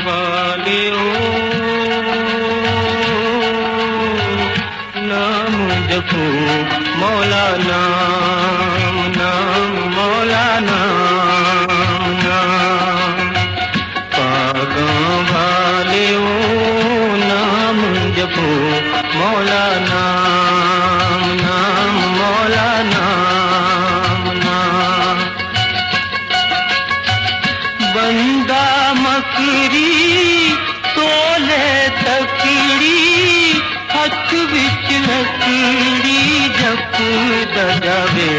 वालियो नाम जपो मौला नाम नाम मौला नाम नाम पागों वालियो नाम जपो मौला नाम नाम मौला नाम नाम बंदा मकरी तोले तकड़ी हथ विच लकड़ी जप दजावे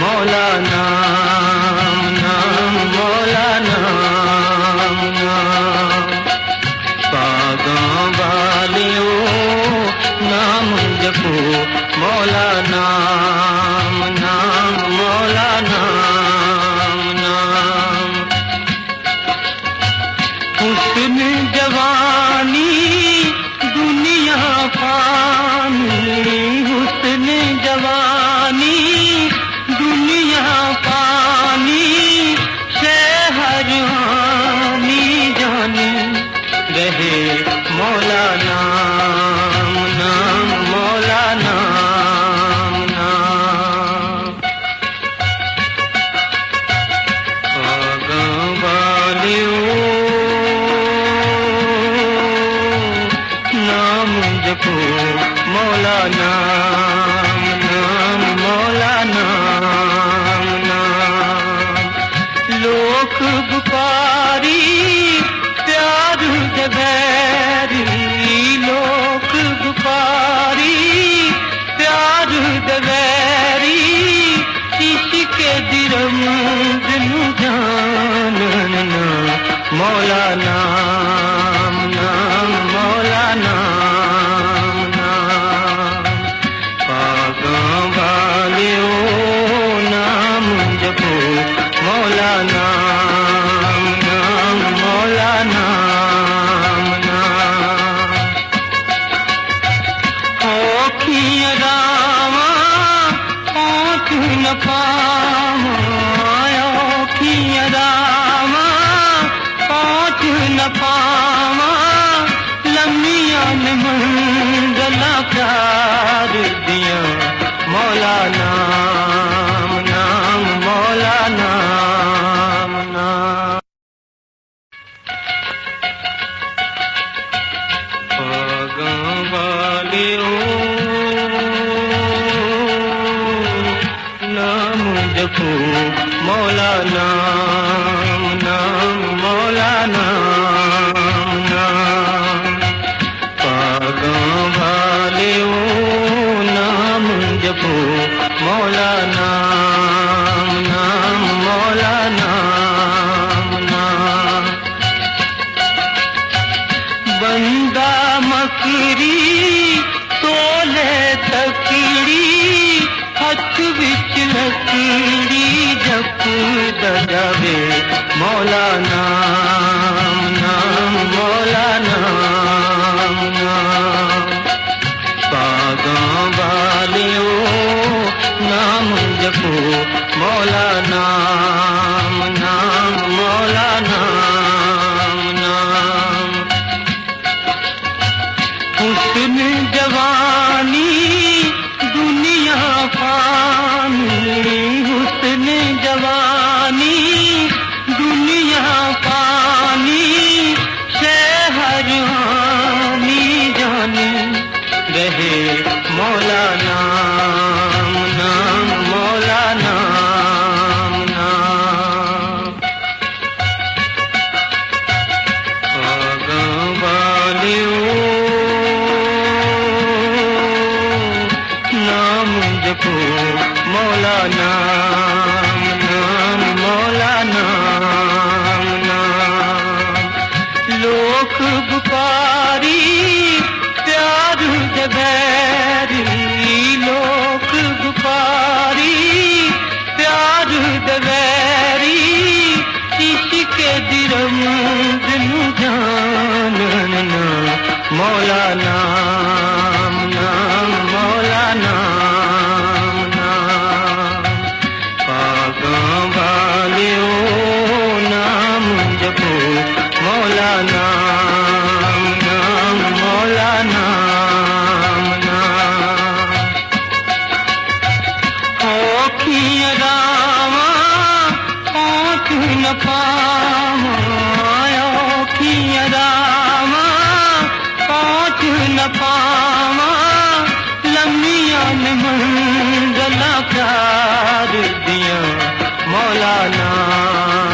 मौला नाम नाम मौला नाम नाम पागों वालियो नाम जपो मौला नाम नाम मौला नाम नाम हुस्न जवानी दुनिया फानी हुस्न जवानी दुनिया फानी शहर हानी जानी रहे मौला नाम नाम मौला नाम नाम पागों वालियो नाम जपो मौला नाम नाम मौला नाम नाम लोक बुकारी प्यार दबैरी लोक बुकारी प्यार दबैरी इश्क दिरम दिनु जानना मौला नाम नाम मौला नाम नाम पागों वालियो नाम जपो मौला नाम नाम मौला नाम नाम औखियां रावां पहुँच न पावां औखियां रावां पहुँच न पावां लम्मियां न मंज़िलां प्यार दियां मौला नाम नाम मौला नाम नाम पागों वालियो नाम जपो मौला नाम नाम मौला नाम नाम पागों वालियो नाम जपो मौला नाम नाम मौला नाम नाम बंदा मकरी तोले तकड़ी हथ विच लकड़ी जप दजावे मौला नाम नाम मौला नाम नाम पागों वालियो नाम जपो मौला नाम नाम मौला नाम नाम हुस्न जवानी दुनिया फानी हुस्न जवानी दुनिया फानी शहर हानी जानी रहे मौला नाम नाम मौला नाम नाम पागों वालियो नाम जपो मौला नाम नाम मौला मन मंगला प्यार दिया मौलाना।